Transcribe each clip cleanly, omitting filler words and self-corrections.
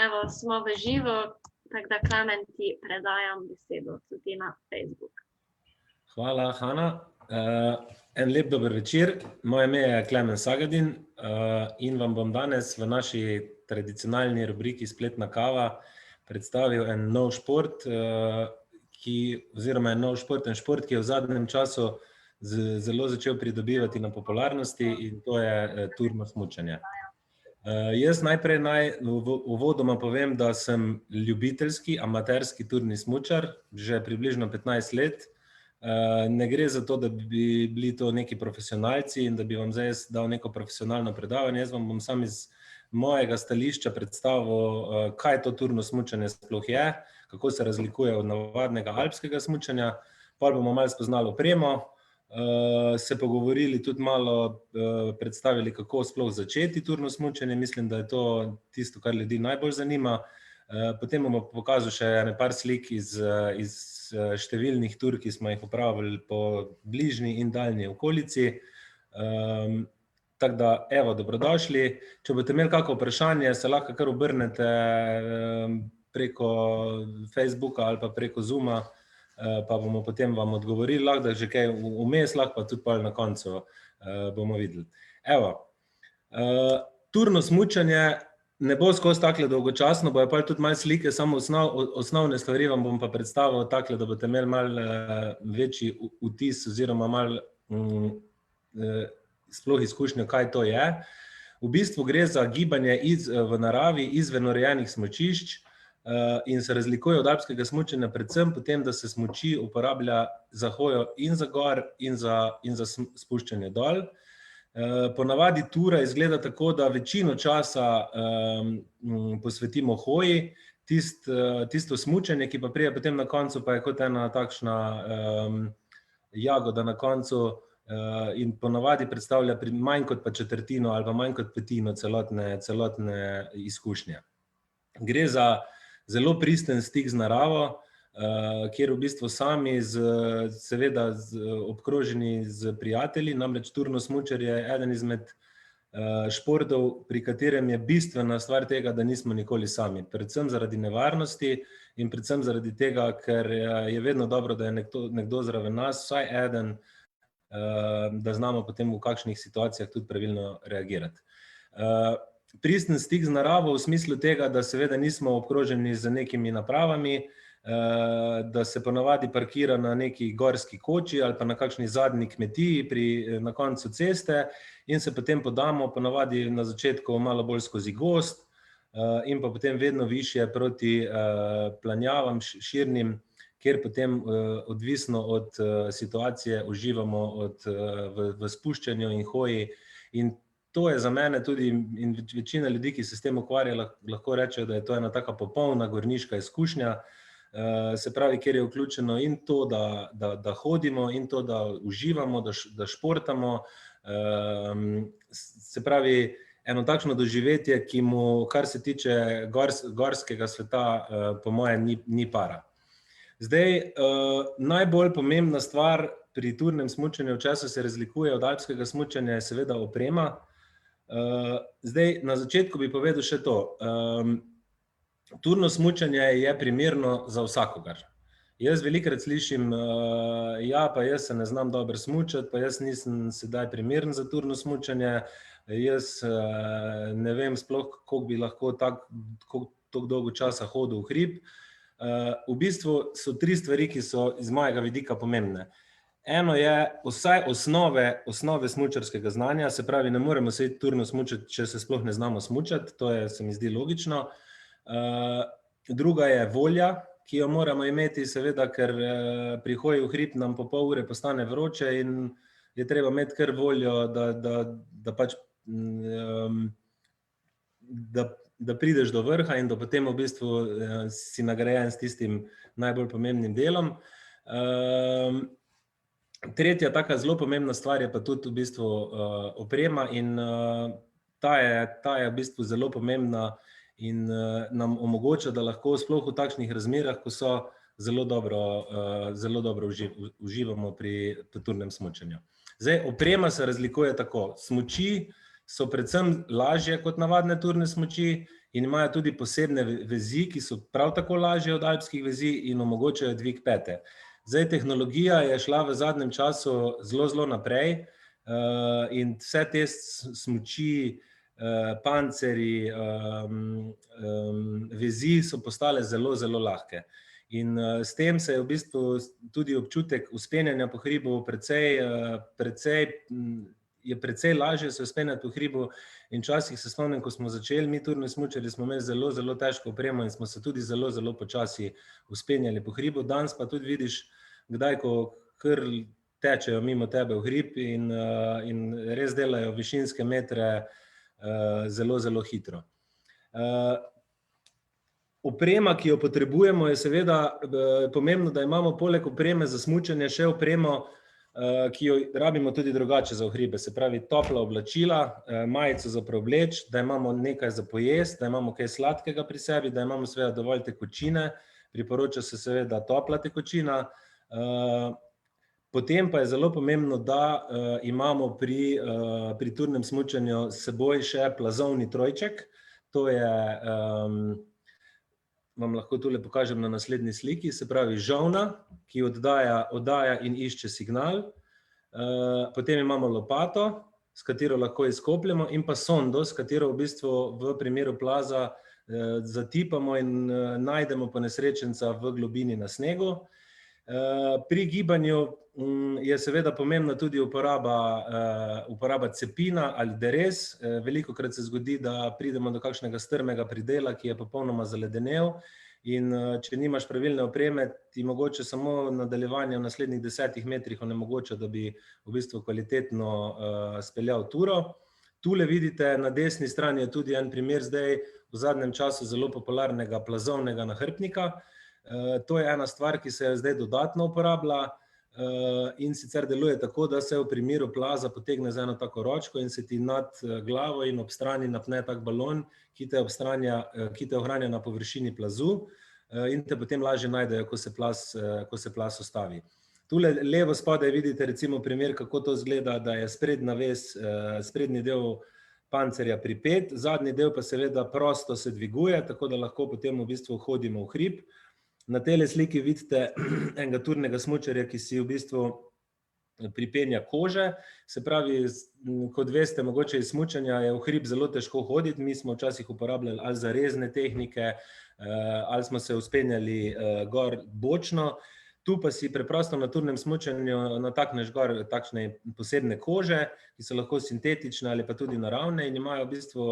Evo, smo v živo, tako da Klemen ti predajam besedo tudi na Facebook. Hvala, Hana. En lep dober večer. Moje ime je Klemen Sagadin in vam bom danes v naši tradicionalni rubriki Spletna kava predstavil en nov šport, oziroma en nov športen šport, ki je v zadnjem času zelo začel pridobivati na popularnosti, in to je turno smučanje. Jaz najprej uvodoma povem, da sem ljubiteljski, amaterski turni smučar, že približno 15 let. Ne gre za to, da bi bili to neki profesionalci in da bi vam zdaj dal neko profesionalno predavanje. Jaz vam bom sam iz mojega stališča predstavil, kaj to turno smučanje sploh je, kako se razlikuje od navadnega alpskega smučanja, potem bomo malo spoznali opremo, se pogovorili tudi malo, predstavili, kako sploh začeti turno smučanje. Mislim, da je to tisto, kar ljudi najbolj zanima. Potem bomo pokazal še par slik iz številnih tur, ki smo jih opravili po bližnji in daljni okolici. Tako da, evo, dobrodošli. Če boste imeli kako vprašanje, se lahko kar obrnete preko Facebooka ali pa preko Zooma, pa bomo potem vam odgovorili, lahko da že kaj vmes, lahko pa tudi na koncu bomo videli. Evo, turno smučanje ne bo skozi takle dolgočasno, bojo pa tudi malo slike, samo osnovne stvari vam bom pa predstavil takle, da boste imeli malo večji vtis oziroma malo sploh izkušnjo, kaj to je. V bistvu gre za gibanje v naravi izven urejenih smučišč in se razlikuje od alpskega smučanja predvsem po tem, da se smuči uporablja za hojo in za gor in za spuščanje dol. Ponavadi tura izgleda tako, da večino časa posvetimo hoji, tisto smučanje, ki pa pride potem na koncu, pa je kot ena takšna jagoda na koncu in ponavadi predstavlja manj kot pa četrtino ali pa manj kot petino celotne izkušnje. Gre za zelo pristen stik z naravo, kjer v bistvu sami seveda obkroženi z prijatelji, namreč turno smučanje je eden izmed športov, pri katerem je bistvena stvar tega, da nismo nikoli sami. Predvsem zaradi nevarnosti in predvsem zaradi tega, ker je vedno dobro, da je nekdo zraven nas, vsaj eden, da znamo potem v kakšnih situacijah tudi pravilno reagirati. Pristen stik z naravo v smislu tega, da seveda nismo obkroženi z nekimi napravami, da se ponavadi parkira na neki gorski koči ali pa na kakšni zadnji kmetiji na koncu ceste in se potem podamo ponavadi na začetku malo bolj skozi gozd in pa potem vedno višje proti planjavam širnim, kjer potem odvisno od situacije uživamo v spuščanju in hoji. In to je za mene tudi, in večina ljudi, ki se s tem ukvarja, lahko rečejo, da je to ena taka popolna gorniška izkušnja, se pravi, kjer je vključeno in to, da hodimo, in to, da uživamo, da športamo, se pravi, eno takšno doživetje, ki mu, kar se tiče gorskega sveta, po moje ni para. Zdaj, najbolj pomembna stvar pri turnem smučanju, v času se razlikuje od alpskega smučanja, je seveda oprema. Zdaj, na začetku bi povedal še to. Turno smučanje je primerno za vsakogar. Jaz velikokrat slišim, ja, pa jaz se ne znam dobro smučati, pa jaz nisem sedaj primeren za turno smučanje, jaz ne vem sploh, kako bi lahko tako dolgo časa hodil v hrib. V bistvu so tri stvari, ki so iz mojega vidika pomembne. Eno je vsaj osnove smučarskega znanja, se pravi, ne moremo se iti turno smučati, če se sploh ne znamo smučati, to se mi zdi logično. Druga je volja, ki jo moramo imeti, seveda, ker pri hoji v hrib nam po pol ure postane vroče in je treba imeti kar voljo, da prideš do vrha in da potem v bistvu si nagrajen s tistim najbolj pomembnim delom. Tretja taka zelo pomembna stvar je pa tudi v bistvu oprema in ta je v bistvu zelo pomembna in nam omogoča, da lahko sploh v takšnih razmerah, ko so, zelo dobro uživamo pri turnem smučanju. Zdaj, oprema se razlikuje tako. Smuči so predvsem lažje kot navadne turne smuči in imajo tudi posebne vezi, ki so prav tako lažje od alpskih vezi in omogočajo dvig pete. Zdaj, tehnologija je šla v zadnjem času zelo naprej in vse te smuči, pancerji, vezi so postale zelo lahke. In s tem se je v bistvu tudi občutek vzpenjanja po hribu je precej lažje se vzpenjati po hribu in včasih se spomnim, ko smo začeli, mi turni smučarji smo imeli zelo težko opremo in smo se tudi zelo počasi vzpenjali po hribu. Danes pa tudi vidiš, kdaj, ko kar tečejo mimo tebe v hrib in res delajo višinske metre zelo hitro. Oprema, ki jo potrebujemo, je seveda pomembno, da imamo poleg opreme za smučanje še opremo, ki jo rabimo tudi drugače za v hribe, se pravi topla oblačila, majico za preobleč, da imamo nekaj za pojesti, da imamo kaj sladkega pri sebi, da imamo seveda dovolj tekočine, priporoča se seveda topla tekočina. Potem pa je zelo pomembno, da imamo pri turnem smučanju s seboj še plazovni trojček. To je, vam lahko tule pokažem na naslednji sliki, se pravi žolna, ki oddaja in išče signal. Potem imamo lopato, s katero lahko izkopljemo, in pa sondo, s katero v bistvu v primeru plaza zatipamo in najdemo ponesrečenca v globini na snegu. Pri gibanju je seveda pomembna tudi uporaba cepina ali derez. Velikokrat se zgodi, da pridemo do kakšnega strmega predela, ki je popolnoma zaledenel, in če nimaš pravilne opreme, ti mogoče samo nadaljevanje v naslednjih 10 metrih onemogoča, da bi v bistvu kvalitetno speljal turo. Tule vidite, na desni strani je tudi en primer zdaj v zadnjem času zelo popularnega plazovnega nahrbtnika. To je ena stvar, ki se zdaj dodatno uporablja in sicer deluje tako, da se v primeru plaza potegne z eno tako ročko in se ti nad glavo in ob strani napne tak balon, ki te ohranja na površini plazu in te potem lažje najdejo, ko se plaz ustavi. Tule levo spodaj vidite recimo primer, kako to izgleda, da je sprednji del pancerja pripet, zadnji del pa seveda prosto se dviguje, tako da lahko potem v bistvu hodimo v hrib. Na tele sliki vidite enega turnega smučarja, ki si v bistvu pripenja kože, se pravi, kot veste, mogoče iz smučanja je v hrib zelo težko hoditi, mi smo včasih uporabljali ali zarezne tehnike, ali smo se vzpenjali gor bočno, tu pa si preprosto na turnem smučanju natakneš gor takšne posebne kože, ki so lahko sintetične ali pa tudi naravne in imajo v bistvu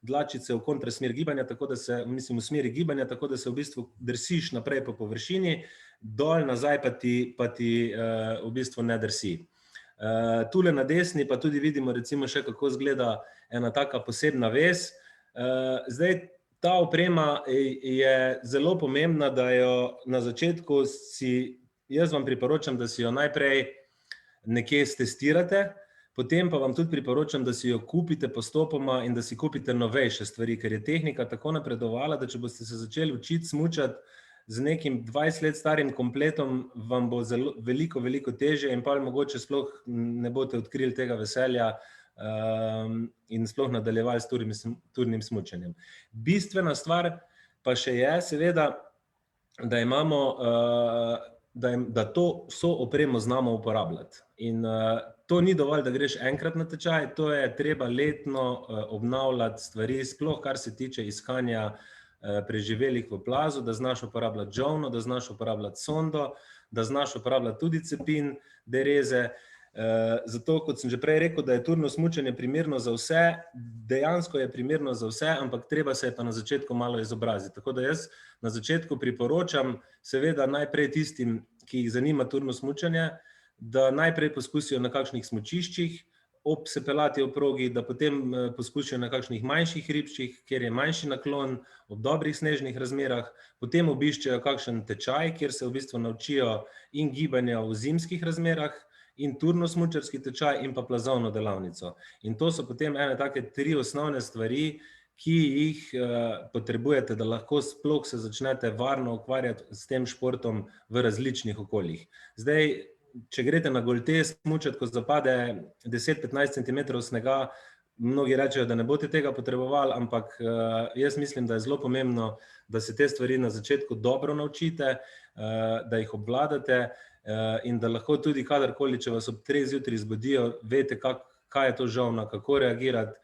dlačice v kontrasmer gibanja, tako da v smeri gibanja, tako da se v bistvu drsiš naprej po površini, dol nazaj pa ti v bistvu ne drsi. Tule na desni pa tudi vidimo recimo še, kako izgleda ena taka posebna vez. Zdaj, ta oprema je zelo pomembna, da jo na začetku jaz vam priporočam, da si jo najprej nekje stestirate, potem pa vam tudi priporočam, da si jo kupite postopoma in da si kupite novejše stvari, ker je tehnika tako napredovala, da če boste se začeli učiti smučati z nekim 20 let starim kompletom, vam bo veliko težje in pa mogoče sploh ne boste odkrili tega veselja in sploh nadaljevali s turnim smučanjem. Bistvena stvar pa še je seveda, da to vso opremo znamo uporabljati. In to ni dovolj, da greš enkrat na tečaj, to je treba letno obnavljati stvari, sploh kar se tiče iskanja preživelih v plazu, da znaš uporabljati žolno, da znaš uporabljati sondo, da znaš uporabljati tudi cepin, dereze. Zato, kot sem že prej rekel, da je turno smučanje primerno za vse, dejansko je primerno za vse, ampak treba se je pa na začetku malo izobraziti. Tako da jaz na začetku priporočam seveda najprej tistim, ki jih zanima turno smučanje, da najprej poskusijo na kakšnih smučiščih, ob sepeljati progi, da potem poskusijo na kakšnih manjših hribčih, kjer je manjši naklon, ob dobrih snežnih razmerah, potem obiščejo kakšen tečaj, kjer se v bistvu naučijo in gibanja v zimskih razmerah, in turno-smučarski tečaj in pa plazovno delavnico. In to so potem ene take 3 osnovne stvari, ki jih potrebujete, da lahko sploh se začnete varno ukvarjati s tem športom v različnih okoljih. Zdaj, če greste na Golte smučati, ko zapade 10-15 cm snega, mnogi rečejo, da ne boste tega potrebovali, ampak jaz mislim, da je zelo pomembno, da se te stvari na začetku dobro naučite, da jih obvladate in da lahko tudi kadarkoli, če vas ob 3 zjutraj zbudijo, veste, kaj je to žolna, kako reagirati,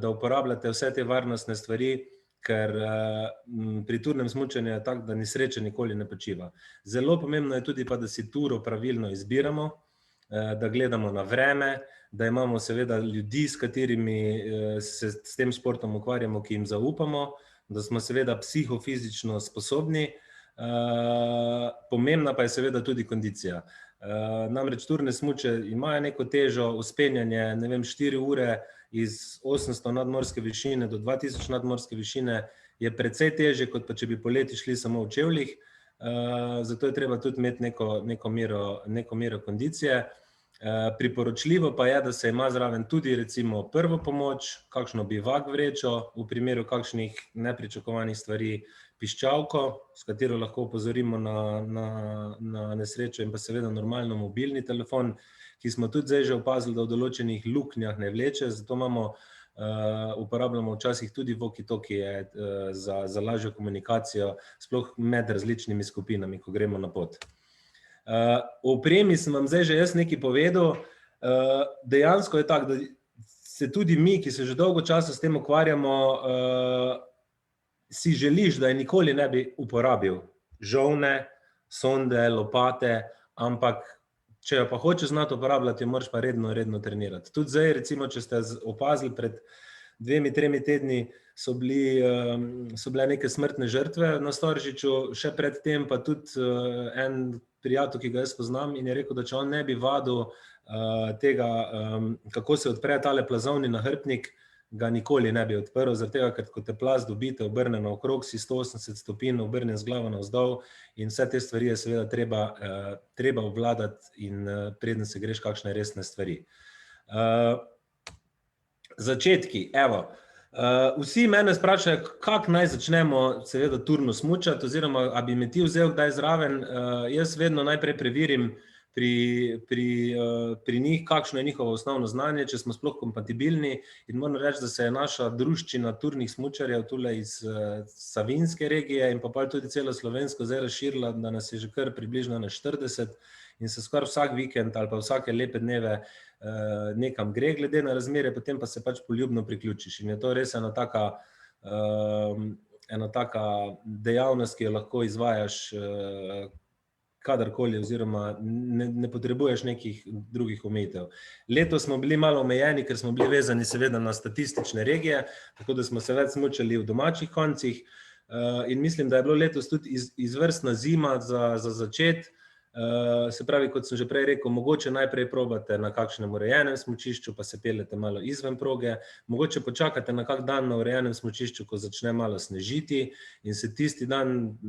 da uporabljate vse te varnostne stvari, ker pri turnem smučanju je tako, da nesreča nikoli ne počiva. Zelo pomembno je tudi pa, da si turo pravilno izbiramo, da gledamo na vreme, da imamo seveda ljudi, s katerimi se s tem športom ukvarjamo, ki jim zaupamo, da smo seveda psihofizično sposobni. Pomembna pa je seveda tudi kondicija. Namreč turne smuče imajo neko težo, vzpenjanje, 4 ure iz 800 nadmorske višine do 2000 nadmorske višine je precej težje, kot pa če bi poleti šli samo v čevljih. Zato je treba tudi imeti neko mero kondicije. Priporočljivo pa je, da se ima zraven tudi recimo prvo pomoč, kakšno bivak vrečo, v primeru kakšnih nepričakovanih stvari, piščalko, s katero lahko opozorimo na nesrečo, in pa seveda normalno mobilni telefon, ki smo tudi zdaj že opazili, da v določenih luknjah ne vleče, zato uporabljamo včasih tudi walkie-talkie za lažjo komunikacijo, sploh med različnimi skupinami, ko gremo na pot. O opremi sem vam zdaj že jaz nekaj povedal. Dejansko je tako, da se tudi mi, ki se že dolgo časa s tem ukvarjamo, si želiš, da je nikoli ne bi uporabil žolne, sonde, lopate, ampak če jo pa hočeš znati uporabljati, jo moraš pa redno trenirati. Tudi zdaj, recimo, če ste opazili, pred 2-3 tedni so bile neke smrtne žrtve na Storžiču, še pred tem pa tudi en prijatelj, ki ga jaz poznam, in je rekel, da če on ne bi vadil tega, kako se odpre tale plazovni nahrbtnik, ga nikoli ne bi odprl, zaradi tega, ker ko te plaz dobite, obrne naokrog, si 180 stopinj obrnjen z glavo navzdol, in vse te stvari je seveda treba obvladati, in preden se greš kakšne resne stvari. Začetki, evo. Vsi mene sprašajo, kako naj začnemo seveda turno smučati, oziroma a bi me ti vzel kdaj zraven. Jaz vedno najprej preverim pri njih, kakšno je njihovo osnovno znanje, če smo sploh kompatibilni, in moram reči, da se je naša druščina turnih smučarjev tule iz Savinjske regije in pa tudi celo slovensko zdaj razširila, da nas je že kar približno na 40 in se skoraj vsak vikend ali pa vsake lepe dneve nekam gre, glede na razmere, potem pa se pač poljubno priključiš, in je to res ena taka dejavnost, ki jo lahko izvajaš kadarkoli, oziroma ne potrebuješ nekih drugih omejitev. Letos smo bili malo omejeni, ker smo bili vezani seveda na statistične regije, tako da smo se več smučali v domačih koncih, in mislim, da je bilo letos tudi izvrstna zima za začeti. Se pravi, kot sem že prej rekel, mogoče najprej probate na kakšnem urejenem smučišču, pa se peljete malo izven proge, mogoče počakate na kak dan na urejenem smučišču, ko začne malo snežiti, in se tisti dan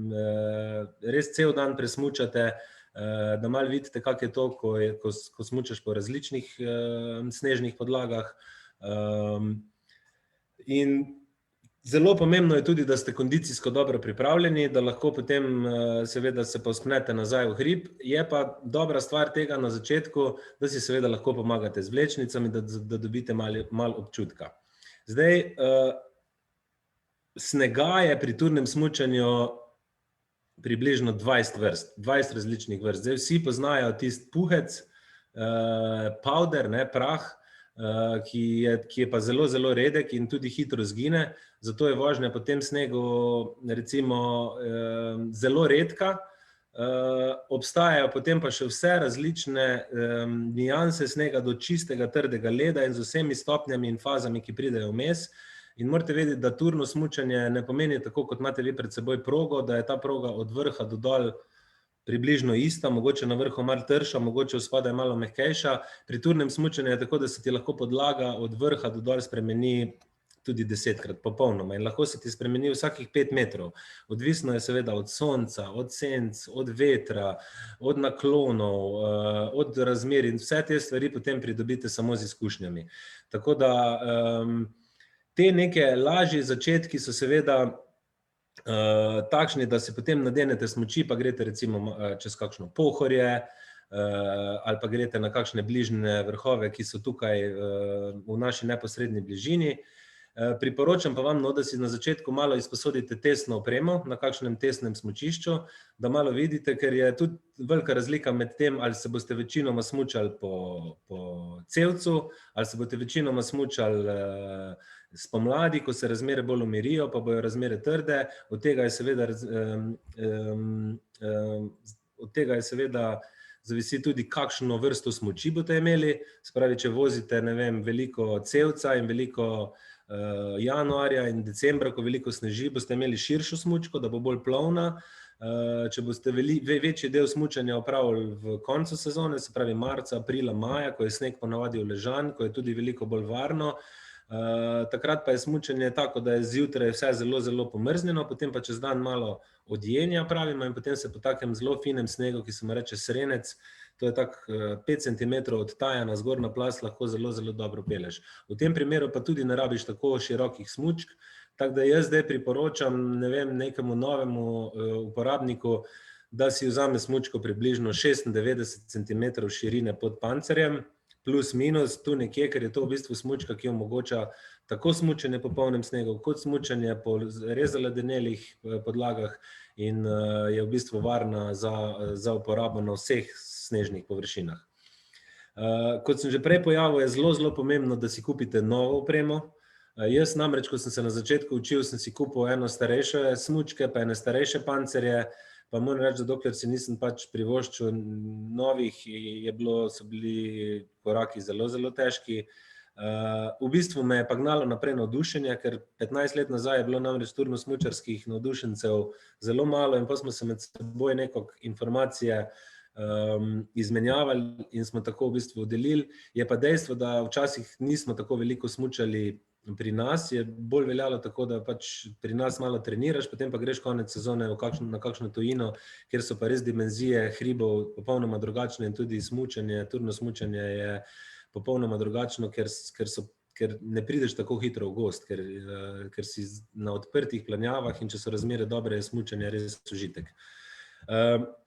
res cel dan presmučate, da malo vidite, kak je to, ko smučaš po različnih snežnih podlagah. In zelo pomembno je tudi, da ste kondicijsko dobro pripravljeni, da lahko potem seveda se povzpnete nazaj v hrib. Je pa dobra stvar tega na začetku, da si seveda lahko pomagate z vlečnicami, da dobite malo občutka. Zdaj, snega je pri turnem smučanju približno 20 vrst, 20 različnih vrst. Zdaj vsi poznajo tisti puhec, powder, prah, ki je pa zelo, zelo redek in tudi hitro zgine, zato je vožnja po tem snegu recimo zelo redka. Obstajajo potem pa še vse različne nianse snega do čistega trdega leda in z vsemi stopnjami in fazami, ki pridejo vmes. In morate vedeti, da turno smučanje ne pomeni tako, kot imate vi pred seboj progo, da je ta proga od vrha do dol približno ista, mogoče na vrhu malo trša, mogoče spodaj malo mehkejša. Pri turnem smučanju je tako, da se ti lahko podlaga od vrha do dol spremeni tudi 10-krat popolnoma in lahko se ti spremeni vsakih 5 metrov. Odvisno je seveda od sonca, od senc, od vetra, od naklonov, od razmer, in vse te stvari potem pridobite samo z izkušnjami. Tako da te neke lažje začetki so seveda takšni, da si potem nadenete smuči, pa greste recimo čez kakšno Pohorje, ali pa greste na kakšne bližnje vrhove, ki so tukaj v naši neposredni bližini. Priporočam pa vam, da si na začetku malo izposodite testno opremo na kakšnem testnem smučišču, da malo vidite, ker je tudi velika razlika med tem, ali se boste večinoma smučali po cevcu, ali se boste večinoma smučali spomladi, ko se razmere bolj umirijo, pa bojo razmere trde. Od tega je seveda zavisi tudi, kakšno vrsto smuči boste imeli. Spravi, če vozite, ne vem, veliko cevca in veliko januarja in decembra, ko veliko sneži, boste imeli širšo smučko, da bo bolj plovna. Če boste večji del smučanja opravili v koncu sezone, se pravi marca, aprila, maja, ko je sneg ponavadi uležan, ko je tudi veliko bolj varno, takrat pa je smučanje tako, da je zjutraj vse zelo, zelo pomrznjeno, potem pa čez dan malo odjenja, pravimo, in potem se po takem zelo finem snegu, ki se mu reče srenec, to je tak 5 cm odtajana zgornja plast, lahko zelo, zelo dobro peleš. V tem primeru pa tudi ne rabiš tako širokih smučk, tako da jaz zdaj priporočam, ne vem, nekemu novemu uporabniku, da si vzame smučko približno 96 cm širine pod pancerjem, plus minus, tu nekje, ker je to v bistvu smučka, ki omogoča tako smučanje po polnem snegu, kot smučanje po res zaledenelih podlagah in je v bistvu varna za uporabo na vseh snežnih površinah. Kot sem že prej pojavil, je zelo, zelo pomembno, da si kupite novo opremo. Jaz namreč, ko sem se na začetku učil, sem si kupil eno starejše smučke, pa ene starejše pancerje, pa moram reči, da dokler si nisem pač privoščil novih, so bili koraki zelo, zelo težki. V bistvu me je pa gnalo naprej navdušenje, ker 15 let nazaj je bilo namreč turnosmučarskih navdušencev zelo malo in pa smo se med seboj nekako informacije izmenjavali in smo tako v bistvu delili. Je pa dejstvo, da včasih nismo tako veliko smučali pri nas, je bolj veljalo tako, da pač pri nas malo treniraš, potem pa greš konec sezone na kakšno tujino, kjer so pa res dimenzije hribov popolnoma drugačne in tudi smučanje, turno smučanje je popolnoma drugačno, ker ne prideš tako hitro v gost, ker si na odprtih planjavah in če so razmere dobre, je smučanje res užitek.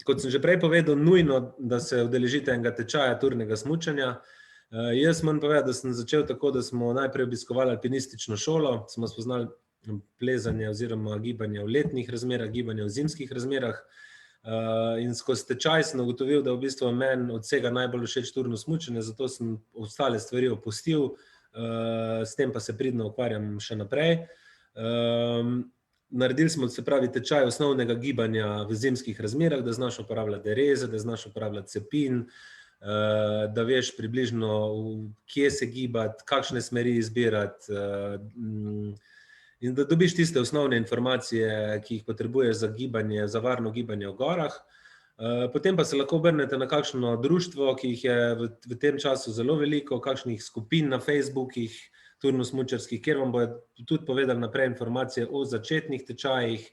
Kot sem že prej povedal, nujno, da se udeležite enega tečaja turnega smučanja. Jaz moram povedati, da sem začel tako, da smo najprej obiskovali alpinistično šolo, smo spoznali plezanje oziroma gibanje v letnih razmerah, gibanje v zimskih razmerah in skozi tečaj sem ugotovil, da v bistvu meni od vsega najbolj všeč turno smučanje, zato sem ostale stvari opustil, s tem pa se pridno ukvarjam še naprej. Naredili smo, se pravi, tečaj osnovnega gibanja v zimskih razmerah, da znaš uporabljati dereze, da znaš uporabljati cepin, da veš približno, kje se gibati, kakšne smeri izbirati in da dobiš tiste osnovne informacije, ki jih potrebuješ za gibanje, za varno gibanje v gorah. Potem pa se lahko obrnete na kakšno društvo, ki jih je v tem času zelo veliko, kakšnih skupin na Facebookih, turnosmučarskih, kjer vam bodo tudi povedali naprej informacije o začetnih tečajih,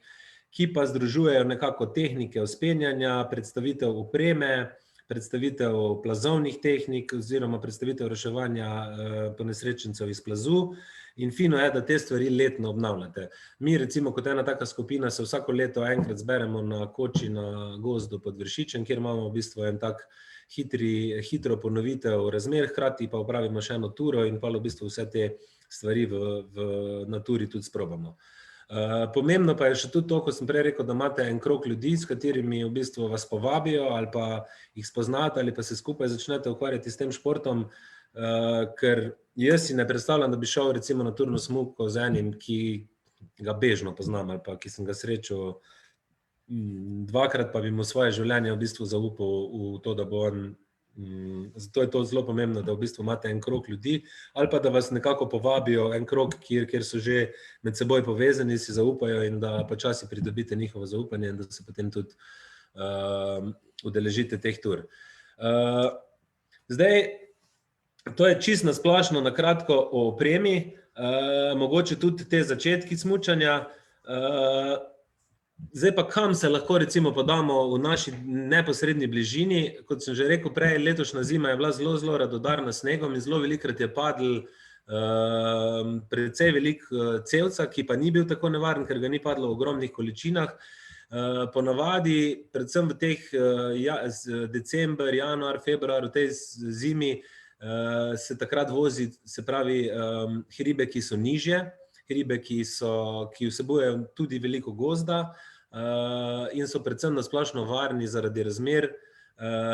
ki pa združujejo nekako tehnike vzpenjanja, predstavitev opreme, predstavitev plazovnih tehnik oziroma predstavitev reševanja ponesrečencev iz plazu in fino je, da te stvari letno obnavljate. Mi recimo kot ena taka skupina se vsako leto enkrat zberemo na koči na gozdu pod Vršičem, kjer imamo v bistvu en tak hitro ponovitev razmer, hkrati pa opravimo še eno turo in pa v bistvu vse te stvari v naturi tudi sprobamo. Pomembno pa je še tudi to, ko sem prej rekel, da imate en krog ljudi, s katerimi v bistvu vas povabijo ali pa jih spoznate ali pa se skupaj začnete ukvarjati s tem športom, ker jaz si ne predstavljam, da bi šel recimo na turno smuko z enim, ki ga bežno poznam ali pa ki sem ga srečal dvakrat, pa bi mu svoje življenje v bistvu zaupal v to, da bo on. Zato je to zelo pomembno, da v bistvu imate en krog ljudi ali pa da vas nekako povabijo en krog, kjer so že med seboj povezani, si zaupajo in da počasi pridobite njihovo zaupanje in da se potem tudi udeležite teh tur. Zdaj, to je čisto na splošno, na kratko o opremi, mogoče tudi te začetki smučanja. Zdaj pa kam se lahko recimo podamo v naši neposredni bližini. Kot sem že rekel prej, letošnja zima je bila zelo, zelo radodarna s snegom in zelo velikokrat je padlo precej veliko cevca, ki pa ni bil tako nevaren, ker ga ni padlo v ogromnih količinah. Ponavadi, predvsem v teh december, januar, februar, v tej zimi, se takrat vozi, se pravi, hribe, ki so nižje, hribe, ki vsebujejo tudi veliko gozda in so predvsem na splošno varni zaradi razmer.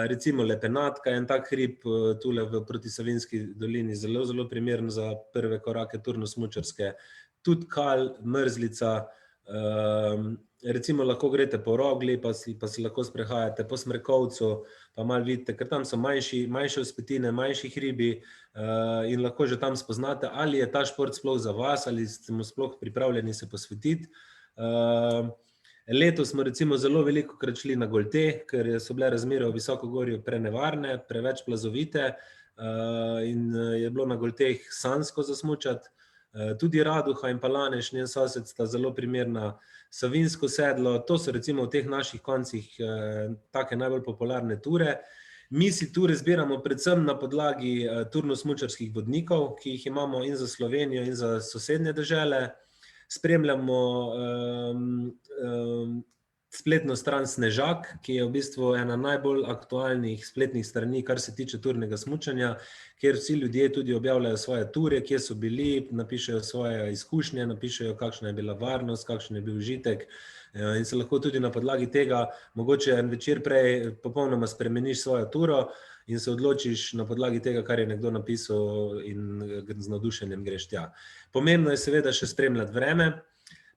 Recimo Lepenatka je en tak hrib tule v Protisavinjski dolini, zelo, zelo primeren za prve korake turno-smučarske. Tudi Kal, Mrzlica, recimo lahko greste po Rogli, pa si lahko sprehajate po Smrekovcu, pa malo vidite, ker tam so manjše vzpetine, manjši hribi in lahko že tam spoznate, ali je ta šport sploh za vas, ali ste mu sploh pripravljeni se posvetiti. Letos smo recimo zelo veliko krat šli na Golte, ker so bile razmere v Visokogorju prenevarne, preveč plazovite in je bilo na Golteh sanjsko zasmučati. Tudi Raduha in Palaneš, njen sosed, sta zelo primerna. Savinjsko sedlo, to so recimo v teh naših koncih take najbolj popularne ture. Mi si ture zbiramo predvsem na podlagi turno-smučarskih vodnikov, ki jih imamo in za Slovenijo in za sosednje dežele. Spremljamo spletno stran Snežak, ki je v bistvu ena najbolj aktualnih spletnih strani, kar se tiče turnega smučanja, kjer vsi ljudje tudi objavljajo svoje ture, kje so bili, napišejo svoje izkušnje, napišejo, kakšna je bila varnost, kakšen je bil užitek in se lahko tudi na podlagi tega mogoče en večer prej popolnoma spremeniš svojo turo in se odločiš na podlagi tega, kar je nekdo napisal in z navdušenjem greš tja. Pomembno je seveda še spremljati vreme,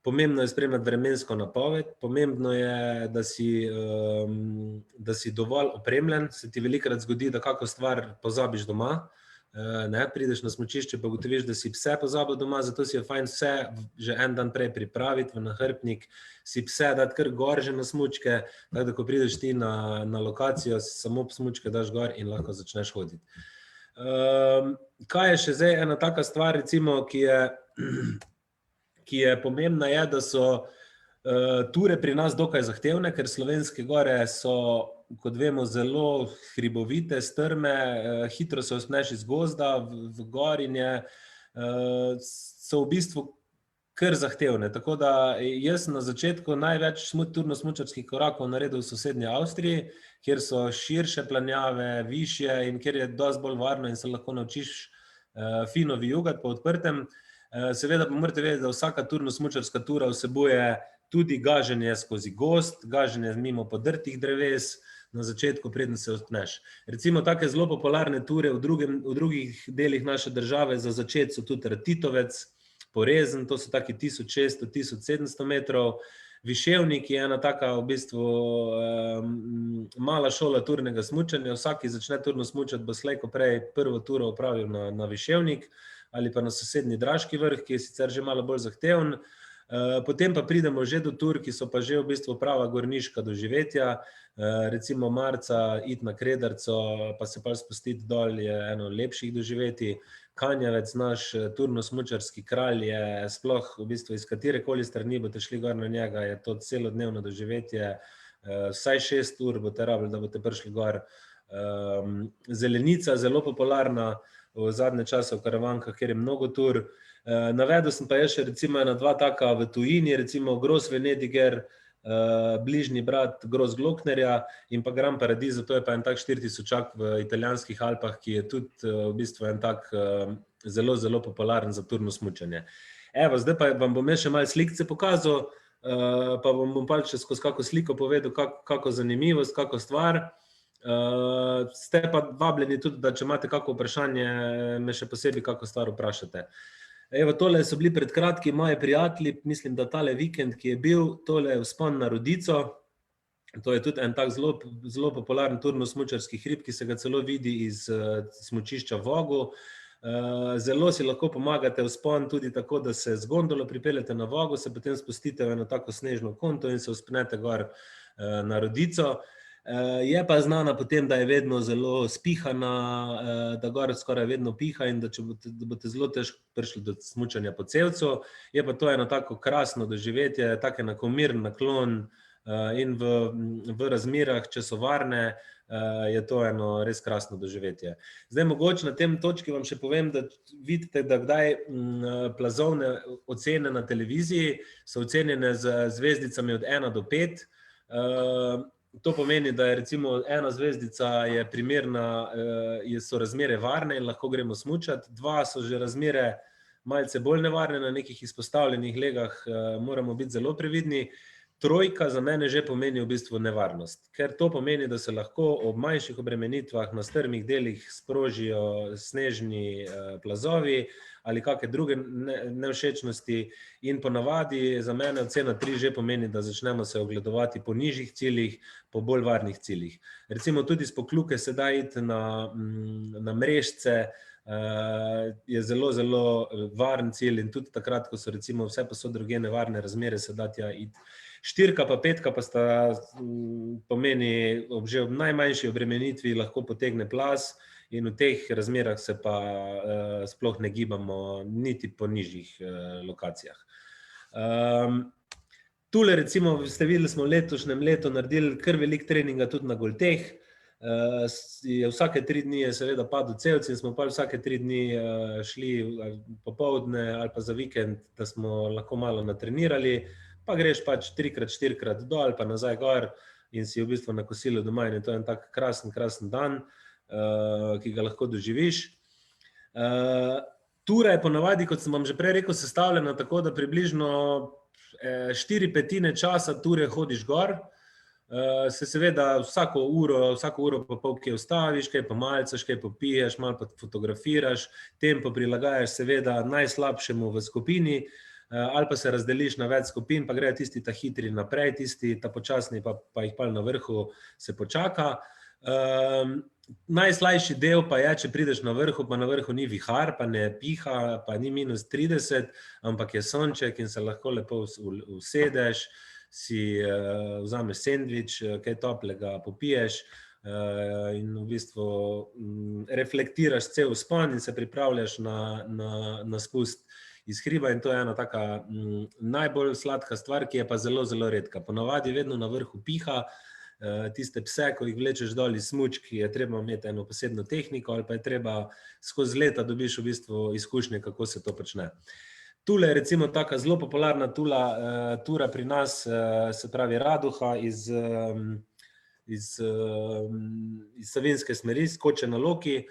pomembno je spremljati vremensko napoved, pomembno je, da si dovolj opremljen, se ti velikokrat zgodi, da kako stvar pozabiš doma, prideš na smučišče pa ugotoviš, da si pse pozabil doma, zato si je fajn vse že en dan prej pripraviti v nahrbtnik, si pse dati kar gor že na smučke, tako da ko prideš ti na lokacijo, samo smučke daš gor in lahko začneš hoditi. Kaj je še zdaj ena taka stvar, recimo, ki je pomembna, je, da so ture pri nas dokaj zahtevne, ker slovenske gore so, kot vemo, zelo hribovite, strme, hitro se vzpneš iz gozda v gorinje, so v bistvu kar zahtevne. Tako da jaz na začetku največ turno-smučarskih korakov naredil v sosednji Avstriji, kjer so širše planjave, višje in kjer je dosti bolj varno in se lahko naučiš fino vijugati po odprtem. Seveda pa morate vedeti, da vsaka turno-smučarska tura vsebuje tudi gaženje skozi gozd, gaženje mimo podrtih dreves, na začetku, preden se vzpneš. Recimo take zelo popularne ture v drugih delih naše države za začeti so tudi Ratitovec, Porezen, to so taki 1600–1700 metrov, Viševnik je ena taka v bistvu mala šola turnega smučanja, vsaki začne turno smučati, bo slej ko prej prvo turo opravil na Viševnik ali pa na sosednji Draški vrh, ki je sicer že malo bolj zahteven. Potem pa pridemo že do tur, ki so pa že v bistvu prava gorniška doživetja, recimo marca iti na Kredarco, pa se pa spustiti dol je eno lepših doživetij. Kanjavec, naš turno-smučarski kralj, je sploh v bistvu iz katerekoli strani boste šli gor na njega, je to celodnevno doživetje, vsaj 6 ur boste rabili, da boste prišli gor. Zelenica, zelo popularna v zadnje čase v Karavankah, kjer je mnogo tur. Navedel sem pa še recimo ena dva taka v tujini, recimo Gros Venediger, bližnji brat Gros Glocknerja in pa Gran Paradiso, to je pa en tak 4000-ak v italijanskih Alpah, ki je tudi v bistvu en tak zelo, zelo popularen za turno smučanje. Evo, zdaj pa vam bom še malo slikce pokazal, pa bom pa še skozi kako sliko povedal, kako zanimivost, kako stvar. Ste pa vabljeni tudi, da če imate kako vprašanje, me še posebej kako stvar vprašate. Evo, tole so bili pred kratkim moji prijatelji, mislim, da tale vikend, ki je bil, tole je vzpon na Rodico. To je tudi en tak zelo popularen turno-smučarski hrib, ki se ga celo vidi iz smučišča Vogu. Zelo si lahko pomagate vzpon tudi tako, da se z gondolo pripeljete na Vogu, se potem spustite v eno tako snežno konto in se vzpnete gor na Rodico. Je pa znana potem, da je vedno zelo spihana, da gor skoraj vedno piha in da boste zelo težko prišli do smučanja po Cevcu. Je pa to eno tako krasno doživetje, tak enakomeren naklon, in v razmerah, če so varne, je to eno res krasno doživetje. Zdaj, mogoče na tem točki vam še povem, da vidite, da kdaj plazovne ocene na televiziji so ocenjene z zvezdicami od 1 do 5. To pomeni, da je recimo 1 zvezdica je primerna, so razmere varne in lahko gremo smučati, 2 so že razmere malce bolj nevarne, na nekih izpostavljenih legah moramo biti zelo previdni. 3 za mene že pomeni v bistvu nevarnost, ker to pomeni, da se lahko ob manjših obremenitvah na strmih delih sprožijo snežni plazovi ali kakšne druge nevšečnosti in ponavadi za mene ocena 3 že pomeni, da začnemo se ogledovati po nižjih ciljih, po bolj varnih ciljih. Recimo tudi s Pokljuke se da iti na Mrežce, je zelo, zelo varen cilj in tudi takrat, ko so recimo vse posod drugje nevarne razmere, se da tja iti. 4 pa 5 pa sta pomeni, že ob najmanjši obremenitvi lahko potegne plaz in v teh razmerah se pa sploh ne gibamo niti po nižjih lokacijah. Tule recimo ste videli, smo v letošnjem letu naredili kar veliko treninga tudi na Golteh. Vsake 3 dni je seveda padel Cevc in smo pa vsake 3 dni šli popoldne ali pa za vikend, da smo lahko malo natrenirali, pa greš pač 3x-4x dol pa nazaj gor in si v bistvu na kosilu doma in to je en tak krasen dan, ki ga lahko doživiš. Tura je ponavadi, kot sem vam že prej rekel, sestavljena tako, da približno 4/5 časa ture hodiš gor, se seveda vsako uro pa pol kje ustaviš, kaj pa malcaš, kaj popiješ, malo pa fotografiraš, tempo prilagajaš seveda najslabšemu v skupini, ali pa se razdeliš na več skupin, pa grejo tisti ta hitri naprej, tisti ta počasni pa jih pa na vrhu se počaka. Najslajši del pa je, če prideš na vrhu, pa na vrhu ni vihar, pa ne piha, pa ni -30, ampak je sonček in se lahko lepo usedeš, si vzameš sendvič, kaj toplega popiješ in v bistvu reflektiraš cel vzpon in se pripravljaš na spust iz hriba in to je ena taka najbolj sladka stvar, ki je pa zelo, zelo redka. Ponavadi vedno na vrhu piha, tiste pse, ko jih vlečeš dol iz smučk, je treba imeti eno posebno tehniko ali pa je treba skozi leta dobiš v bistvu izkušnje, kako se to počne. Tule je recimo taka zelo popularna tura pri nas, se pravi Raduha iz Savinjske smeri, Skoče na Loki.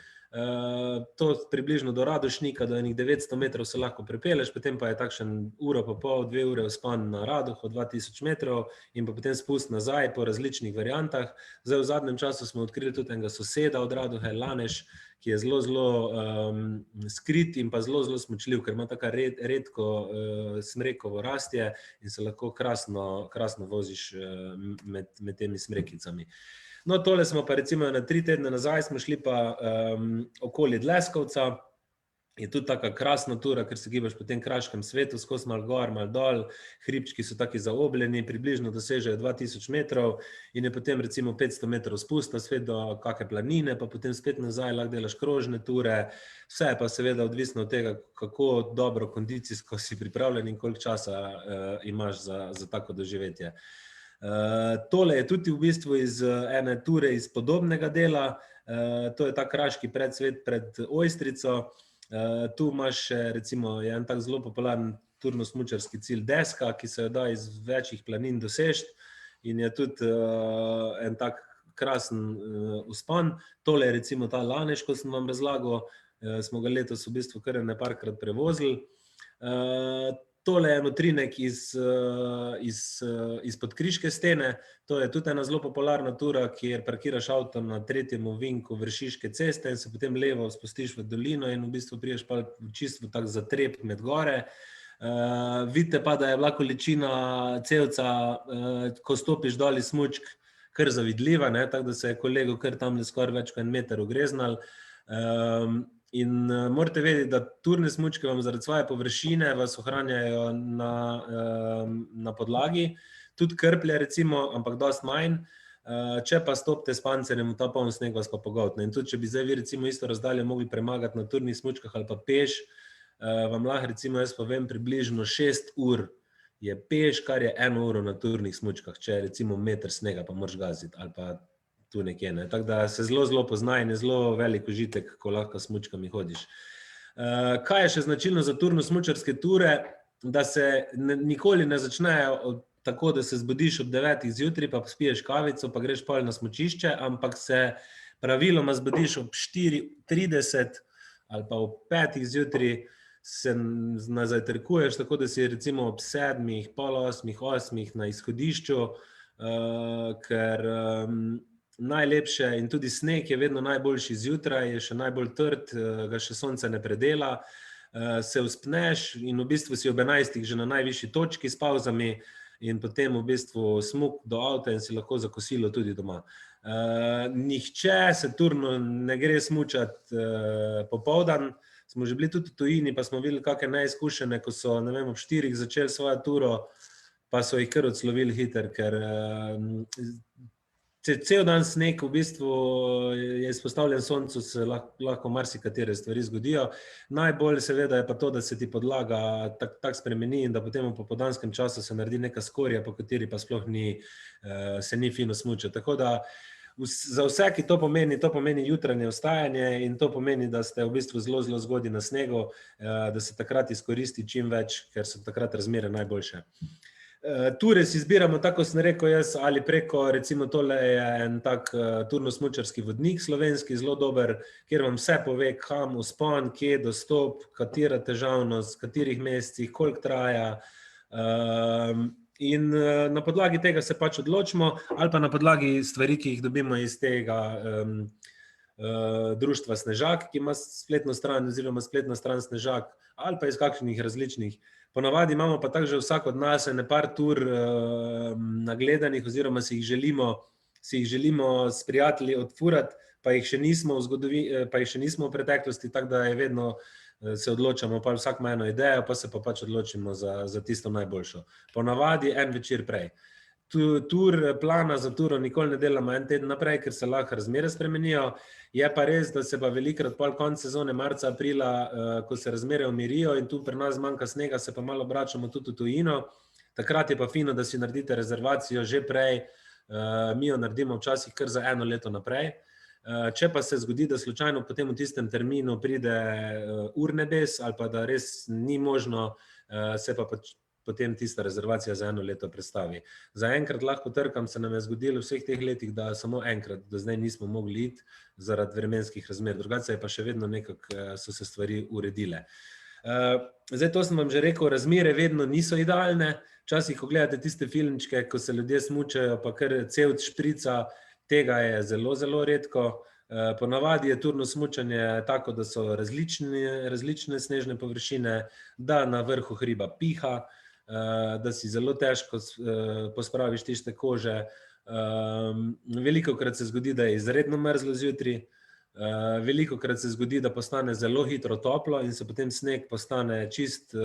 To približno do Radošnika, do enih 900 metrov se lahko prepeleš, potem pa je takšen 1,5, 2 ure vzpon na Raduho, 2000 metrov in pa potem spust nazaj po različnih variantah. Zdaj v zadnjem času smo odkrili tudi enega soseda od Raduhe, Laneš, ki je zelo, zelo skrit in pa zelo, zelo smučljiv, ker ima tako redko smrekovo rastje in se lahko krasno voziš med temi smrekicami. No, tole smo pa recimo na 3 tedne nazaj smo šli pa okoli Dleskovca, je tudi taka krasna tura, ker se gibaš po tem kraškem svetu, skozi malo gor, malo dol, hribčki so taki zaobljeni, približno dosežejo 2000 metrov in je potem recimo 500 metrov spusta svet do kakšne planine, pa potem spet nazaj lahko delaš krožne ture, vse je pa seveda odvisno od tega, kako dobro kondicijsko si pripravljen in koliko časa imaš za tako doživetje. Tole je tudi v bistvu iz ene ture iz podobnega dela, to je ta kraški predsvet pred Ojstrico. Tu imaš recimo en tak zelo popularen turno-smučarski cilj Deska, ki se jo da iz večjih planin doseči in je tudi en tak krasen vzpon. Tole je recimo ta Laneš, ko sem vam razlagal, smo ga letos v bistvu kar nekajkrat prevozili. Tole je utrinek izpod Kriške stene, to je tudi ena zelo popularna tura, kjer parkiraš avto na 3. ovinku Vršiške ceste in se potem levo spustiš v dolino in v bistvu prideš pa čisto tak zatrep med gore. Vidite pa, da je bila količina cevca, ko stopiš dol iz smučk, kar zavidljiva, tako da se je kolegu kar tam skoraj več kot 1 meter ogreznal. In morate vedeti, da turne smučke vam zaradi svoje površine vas ohranjajo na podlagi, tudi krplje recimo, ampak dosti manj, če pa stopite s pancerjem v ta poln sneg, vas pa pogoltne. In tudi, če bi zdaj vi recimo isto razdaljo mogli premagati na turnih smučkah ali pa peš, vam lahko recimo jaz povem približno 6 ur je peš, kar je 1 uro na turnih smučkah, če je recimo meter snega, pa moraš gaziti, ali pa tu nekje. Ne. Tako da se zelo pozna in je zelo velik užitek, ko lahko smučkami hodiš. Kaj je še značilno za turno-smučarske ture? Da se nikoli ne začnejo tako, da se zbudiš ob 9 zjutraj, pa spiješ kavico, pa greš pol na smučišče, ampak se praviloma zbudiš ob 4:30 ali pa ob 5 zjutraj, se nazajtrkuješ, tako da si recimo ob 7, pol 8, 8 na izhodišču, ker najlepše in tudi sneg je vedno najboljši zjutraj, je še najbolj trd, ga še sonce ne predela, se vzpneš in v bistvu si ob 11 že na najvišji točki s pavzami in potem v bistvu smuk do avta in si lahko za kosilo tudi doma. Nihče se turno ne gre smučati popoldan, smo že bili tudi v tujini, pa smo videli kakšne neizkušene, ko so, ne vem, ob 4 začeli svojo turo, pa so jih kar odslovili hiter, ker cel dan sneg v bistvu je izpostavljen soncu, se lahko marsikatere stvari zgodijo. Najbolj seveda je pa to, da se ti podlaga tako spremeni in da potem v popoldanskem času se naredi neka skorja, po kateri pa sploh se ni fino smučati. Tako da za vse, ki to pomeni jutranje vstajanje in to pomeni, da ste v bistvu zelo zgodaj na snegu, da se takrat izkoristi čim več, ker so takrat razmere najboljše. Ture si izbiramo, tako sem rekel jaz, ali preko, recimo tole je en tak turno-smučarski vodnik slovenski, zelo dober, kjer vam vse pove, kam vzpon, kje dostop, katera težavnost, v katerih mesecih, koliko traja. In na podlagi tega se pač odločimo, ali pa na podlagi stvari, ki jih dobimo iz tega društva Snežak, ki ima spletno stran oziroma spletna stran Snežak, ali pa iz kakšnih različnih. Ponavadi imamo pa tako že vsak od nas ene par tur nagledanih oziroma si jih želimo s prijatelji odfurati, pa jih še nismo v preteklosti, tako da je vedno se odločamo, pa vsak ima eno idejo, pa se pa pač odločimo za tisto najboljšo. Ponavadi en večer prej. Plana za turo nikoli ne delamo en teden naprej, ker se lahko razmere spremenijo. Je pa res, da se pa velikrat pol konec sezone marca, aprila, ko se razmere umirijo in tu pri nas manjka snega, se pa malo vračamo tudi v tujino. Takrat je pa fino, da si naredite rezervacijo že prej. Mi jo naredimo včasih kar za 1 leto naprej. Če pa se zgodi, da slučajno potem v tistem terminu pride urnebes ali pa da res ni možno, se pa potem tista rezervacija za 1 leto predstavi. Zaenkrat lahko trkam, se nam je zgodilo v vseh teh letih, da samo enkrat do zdaj nismo mogli iti zaradi vremenskih razmer. Drugače je pa še vedno nekako so se stvari uredile. Zdaj, to sem vam že rekel, razmere vedno niso idealne. Včasih, ko gledate tiste filmčke, ko se ljudje smučajo, pa kar cevt šprica, tega je zelo redko. Ponavadi je turno smučanje tako, da so različne snežne površine, da na vrhu hriba piha, da si zelo težko pospraviš tiste kože. Velikokrat se zgodi, da je izredno mrzlo zjutraj, velikokrat se zgodi, da postane zelo hitro toplo in se potem sneg postane čist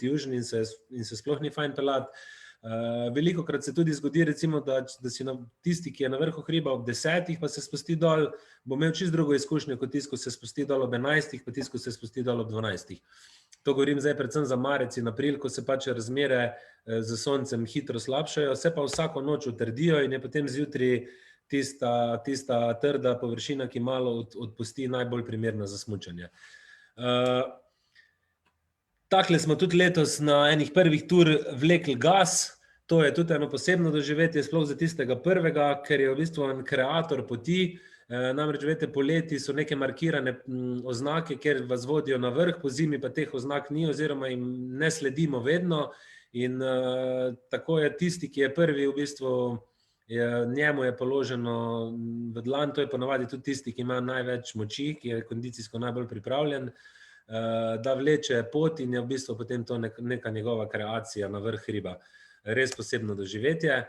južni in se sploh ni fajn peljati. Velikokrat se tudi zgodi, recimo, da si tisti, ki je na vrhu hriba ob 10, pa se spusti dol, bo imel čisto drugo izkušnjo kot tisti, ko se spusti dol ob 11, pa tisti, ko se spusti dol ob 12. To govorim zdaj predvsem za marec in april, ko se pač razmere z soncem hitro slabšajo, se pa vsako noč utrdijo in je potem zjutraj tista trda površina, ki malo odpusti, najbolj primerna za smučanje. Takle smo tudi letos na enih prvih tur vlekli gas. To je tudi eno posebno doživetje, sploh za tistega prvega, ker je v bistvu en kreator poti. Namreč, veste, poleti so neke markirane oznake, kjer vas vodijo na vrh, po zimi pa teh oznak ni oziroma jim ne sledimo vedno. In tako je tisti, ki je prvi, v bistvu njemu je položeno v dlan, to je ponavadi tudi tisti, ki ima največ moči, ki je kondicijsko najbolj pripravljen, da vleče pot in je v bistvu potem to neka njegova kreacija na vrh hriba. Res posebno doživetje.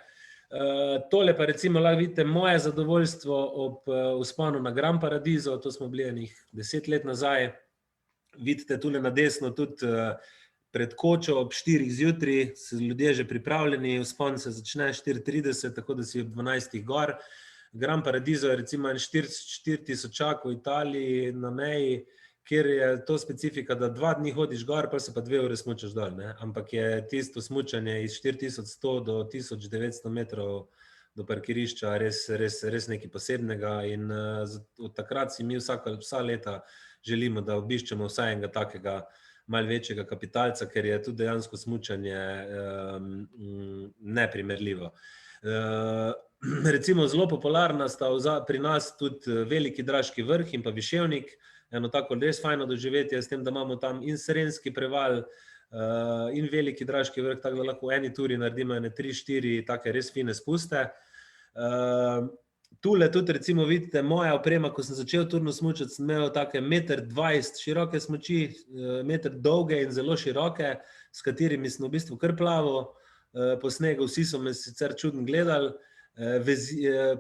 Tole pa recimo lahko vidite moje zadovoljstvo ob vzponu na Gran Paradiso, to smo bili enih 10 let nazaj. Vidite tule na desno tudi pred kočo ob 4 zjutraj, so ljudje že pripravljeni, vzpon se začne 4:30, tako da si ob 12 gor. Gran Paradiso je recimo en 4000 v Italiji na meji, kjer je to specifika, da 2 dni hodiš gor, pa se pa 2 ure smučaš dol, ne? Ampak je tisto smučanje iz 4100 do 1900 metrov do parkirišča res nekaj posebnega in od takrat si mi vsa leta želimo, da obiščemo vsaj enega takega malo večjega kapitalca, ker je tudi dejansko smučanje neprimerljivo. Recimo zelo popularna sta pri nas tudi Veliki Draški vrh in pa Viševnik, eno tako res fajno doživetje, s tem, da imamo tam in Srenjski preval in Veliki Draški vrh, tako da lahko v eni turi naredimo 3-4 take res fine spuste. Tule tudi recimo vidite moja oprema, ko sem začel turno smučati, sem imel take 1,20 m široke smuči, 1 meter dolge in zelo široke, s katerimi sem v bistvu kar plaval po snegu, vsi so me sicer čudno gledali.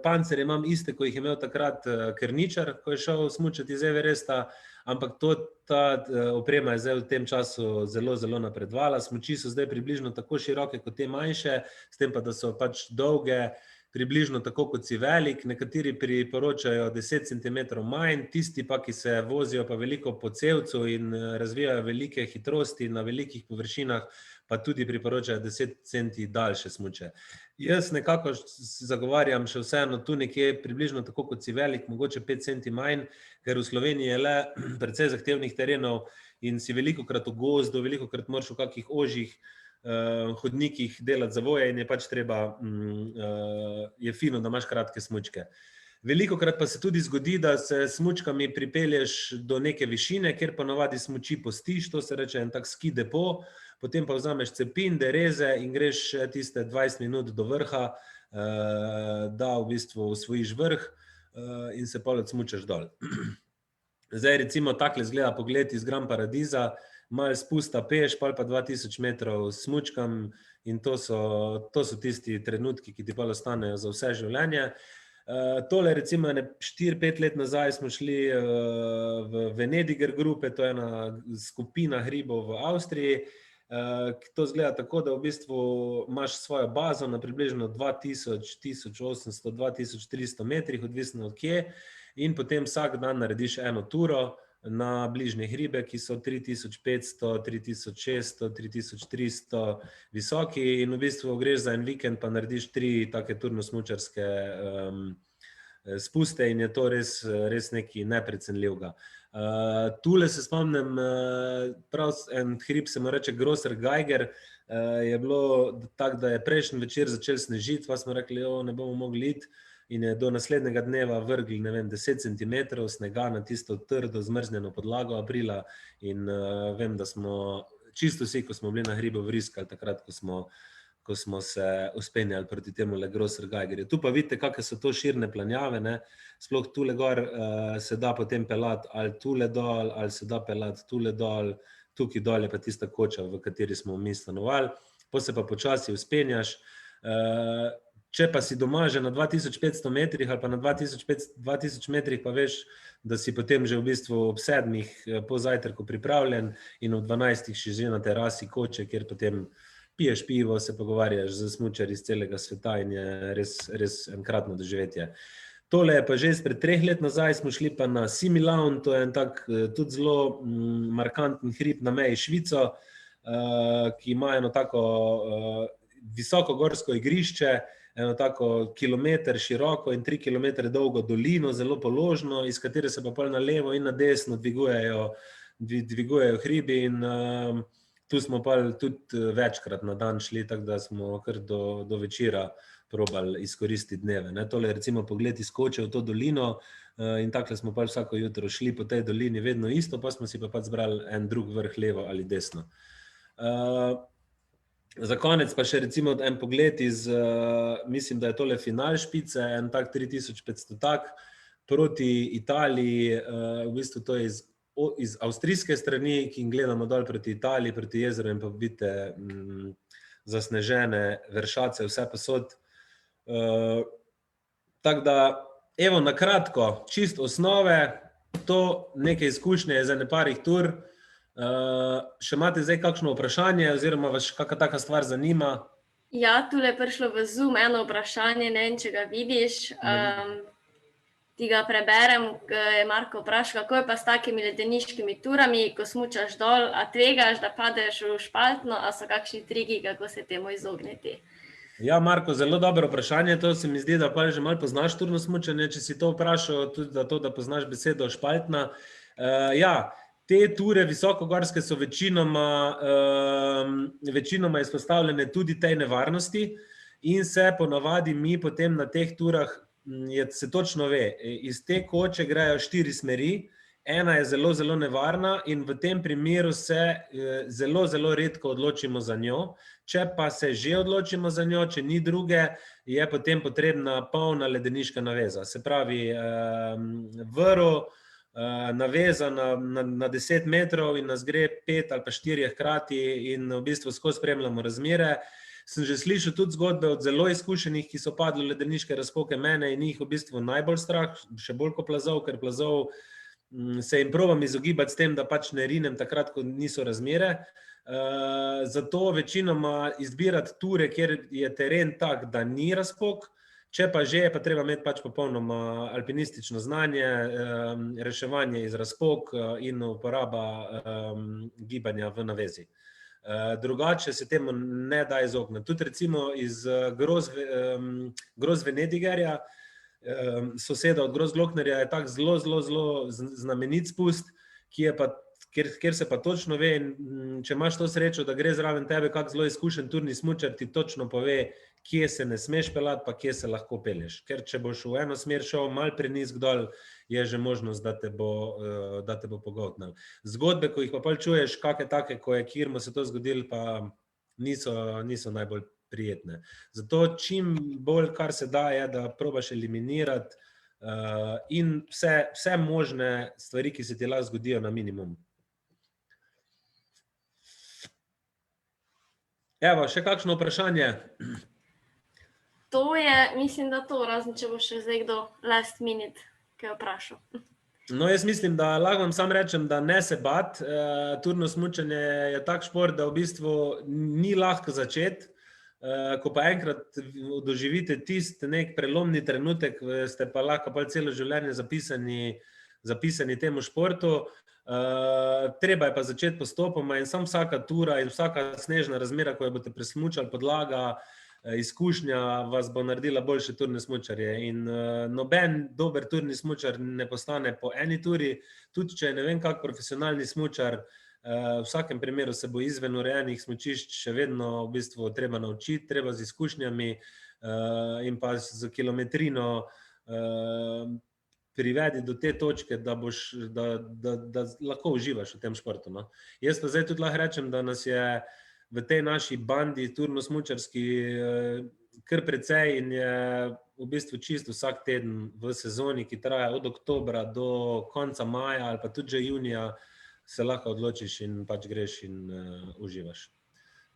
Pancerje imam iste, ko jih je imel takrat Krničar, ko je šel smučati iz Everesta, ampak ta oprema je zdaj v tem času zelo napredovala. Smuči so zdaj približno tako široke kot te manjše, s tem pa, da so pač dolge, približno tako kot si velik, nekateri priporočajo 10 cm manj, tisti pa, ki se vozijo pa veliko po cevcu in razvijajo velike hitrosti na velikih površinah, pa tudi priporočajo 10 cm daljše smuče. Jaz nekako zagovarjam še vseeno tu nekje približno tako kot si velik, mogoče 5 cm manj, ker v Sloveniji je le precej zahtevnih terenov in si velikokrat v gozdu, velikokrat moraš v kakih ožjih hodnikih delati zavoje in je pač treba, je fino, da imaš kratke smučke. Velikokrat pa se tudi zgodi, da se smučkami pripelješ do neke višine, kjer ponavadi smuči postiš, to se reče en tak ski depo, potem pa vzameš cepin, dereze in greš tiste 20 minut do vrha, da v bistvu osvojiš vrh in se pol odsmučaš dol. Zdaj recimo takle izgleda pogled iz Gran Paradiza, malo spusta peš, pa 2000 metrov smučkam in to so tisti trenutki, ki ti pa ostanejo za vse življenje. Tole recimo 4-5 let nazaj smo šli v Venediger grupe, to je ena skupina hribov v Avstriji. To izgleda tako, da v bistvu imaš svojo bazo na približno 2000, 1800, 2300 metrih, odvisno od kje, in potem vsak dan narediš eno turo na bližnje hribe, ki so 3500, 3600, 3300 visoki in v bistvu greš za en vikend pa narediš 3 take turno-smučarske spuste in je to res nekaj neprecenljivega. Tule se spomnim, prav en hrib se mu reče Grosser Geiger, je bilo tako, da je prejšnji večer začel snežiti, pa smo rekli, ne bomo mogli iti, in je do naslednjega dneva vrgli, 10 cm snega na tisto trdo, zmrznjeno podlago aprila in vem, da smo čisto vsi, ko smo bili na hribu, vriskali takrat, ko smo se uspenjali proti temu Grosser Geigerju. Tu pa vidite, kakve so to širne planjave, ne? Sploh tule gor se da potem pelati ali tule dol, ali se da pelati tule dol, tukaj dol je pa tista koča, v kateri smo mi stanovali, potem se pa počasi uspenjaš. Če pa si doma že na 2500 metrih ali pa na 2000 metrih, pa veš, da si potem že v bistvu ob 7 po zajtrku pripravljen in ob 12 še že na terasi koče, kjer potem piješ pivo, se pogovarjaš z smučarji iz celega sveta in je res enkratno doživetje. Tole je pa že izpred 3 let nazaj, smo šli pa na Similaun, to je en tak tudi zelo markanten hrib na meji Švico, ki ima eno tako visokogorsko igrišče, eno tako kilometer široko in 3 kilometre dolgo dolino, zelo položno, iz katere se pa pol na levo in na desno dvigujejo hribi in tu smo pa tudi večkrat na dan šli, tako da smo kar do večera probali izkoristiti dneve. Tole je recimo pogled iz koče v to dolino in takle smo pa vsako jutro šli po tej dolini, vedno isto, pa smo si pa zbrali en drug vrh levo ali desno. Za konec pa še recimo en pogled iz, mislim, da je tole final špice, en tak 3500 tak, proti Italiji, v bistvu to je iz avstrijske strani, ki gledamo dol proti Italiji, proti jezeru in pa vidite zasnežene vršace, vse posod. Tako da, evo na kratko, čist osnove, to neke izkušnje za neparih tur. Še imate zdaj kakšno vprašanje oziroma vas kakšna taka stvar zanima? Ja, tule je prišlo v Zoom eno vprašanje, ne vem, če ga vidiš. ti ga preberem, je Marko vprašal, kako je pa s takimi ledeniškimi turami, ko smučaš dol, a tvegaš, da padeš v špaltno, a so kakšni triki, kako se temu izogniti? Ja, Marko, zelo dobro vprašanje. To se mi zdi, da pa že malo poznaš turno smučanje, če si to vprašal, tudi da poznaš besedo špaltna. Ja, te ture visokogorske so večinoma izpostavljene tudi tej nevarnosti in se ponavadi mi potem na teh turah, se točno ve, iz te koče grejo 4 smeri, ena je zelo, zelo nevarna in v tem primeru se zelo, zelo redko odločimo za njo. Če pa se že odločimo za njo, če ni druge, je potem potrebna polna ledeniška naveza. Se pravi, vrv, naveza na 10 metrov in nas gre 5 ali pa 4 hkrati in v bistvu skozi spremljamo razmere. Sem že slišal tudi zgodbe od zelo izkušenih, ki so padli v ledeniške razpoke mene in jih v bistvu najbolj strah, še bolj kot plazov, ker plazov se jim probam izogibati s tem, da pač ne rinem takrat, ko niso razmere. Zato večinoma izbirati ture, kjer je teren tak, da ni razpok, če pa že, pa treba imeti pač popolnoma alpinistično znanje, reševanje iz razpok in uporaba gibanja v navezi. Drugače se temu ne da izogniti. Tudi recimo iz Groz-Venedigerja, soseda od Groz-Glocknerja, je tak zelo, zelo, zelo znamenit spust, kjer se pa točno ve, če imaš to srečo, da gre zraven tebe kak zelo izkušen turni smučar, ti točno pove, kje se ne smeš pelati, pa kje se lahko pelješ. Ker če boš v eno smer šel malo prenizk dol, je že možnost, da te bo pogoltnil. Zgodbe, ko jih pa čuješ, kakve take, ko je Kirmu se to zgodilo, pa niso najbolj prijetne. Zato čim bolj, kar se da, je, da probaš eliminirati in vse možne stvari, ki se ti lahko zgodijo, na minimum. Evo, še kakšno vprašanje? To je, mislim, da to, razen če bo še zdaj kdo last minute kaj vprašal. No, jaz mislim, da lahko vam sam rečem, da ne se bat. Turno smučanje je tak šport, da v bistvu ni lahko začeti. Ko pa enkrat doživite tisti nek prelomni trenutek, ste pa lahko celo življenje zapisani temu športu. Treba je pa začeti postopoma in sam vsaka tura in vsaka snežna razmera, ko jo boste presmučali, podlaga, izkušnja vas bo naredila boljše turne smučarje. In noben dober turni smučar ne postane po eni turi, tudi če je ne vem kak profesionalni smučar, v vsakem primeru se bo izven urejenih smučišč še vedno v bistvu treba naučiti, treba z izkušnjami in pa z kilometrino privedi do te točke, da lahko uživaš v tem športu. Jaz pa zdaj tudi lahko rečem, da nas je v tej naši bandi turno-smučarski kar precej in je v bistvu čisto vsak teden v sezoni, ki traja od oktobra do konca maja ali pa tudi že junija, se lahko odločiš in pač greš in uživaš.